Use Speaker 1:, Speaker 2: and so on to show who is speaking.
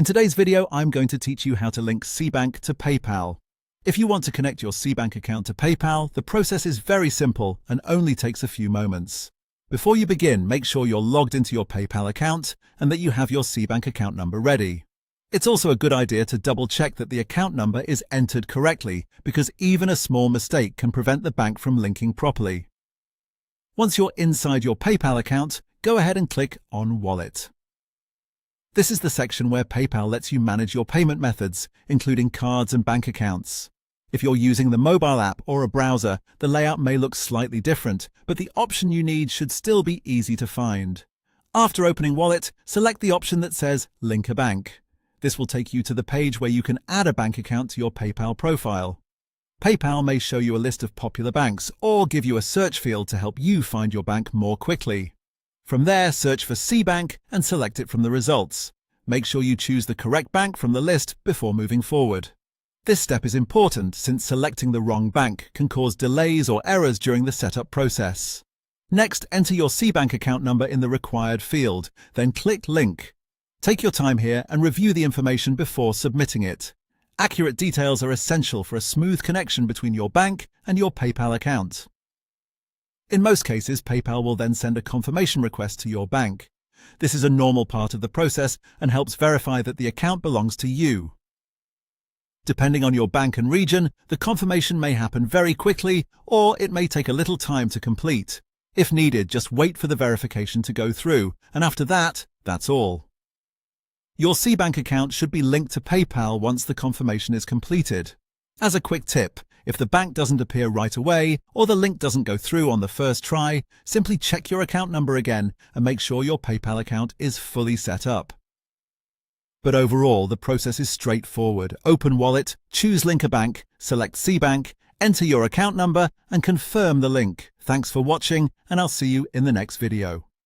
Speaker 1: In today's video, I'm going to teach you how to link SeaBank to PayPal. If you want to connect your SeaBank account to PayPal, the process is very simple and only takes a few moments. Before you begin, make sure you're logged into your PayPal account and that you have your SeaBank account number ready. It's also a good idea to double-check that the account number is entered correctly, because even a small mistake can prevent the bank from linking properly. Once you're inside your PayPal account, go ahead and click on Wallet. This is the section where PayPal lets you manage your payment methods, including cards and bank accounts. If you're using the mobile app or a browser, the layout may look slightly different, but the option you need should still be easy to find. After opening Wallet, select the option that says Link a Bank. This will take you to the page where you can add a bank account to your PayPal profile. PayPal may show you a list of popular banks or give you a search field to help you find your bank more quickly. From there, search for SeaBank and select it from the results. Make sure you choose the correct bank from the list before moving forward. This step is important since selecting the wrong bank can cause delays or errors during the setup process. Next, enter your SeaBank account number in the required field, then click Link. Take your time here and review the information before submitting it. Accurate details are essential for a smooth connection between your bank and your PayPal account. In most cases, PayPal will then send a confirmation request to your bank. This is a normal part of the process and helps verify that the account belongs to you. Depending on your bank and region, the confirmation may happen very quickly, or it may take a little time to complete. If needed, just wait for the verification to go through, and after that, that's all. Your SeaBank account should be linked to PayPal once the confirmation is completed. As a quick tip, if the bank doesn't appear right away or the link doesn't go through on the first try, simply check your account number again and make sure your PayPal account is fully set up. But overall, the process is straightforward. Open Wallet, choose Link a Bank, select SeaBank, enter your account number and confirm the link. Thanks for watching, and I'll see you in the next video.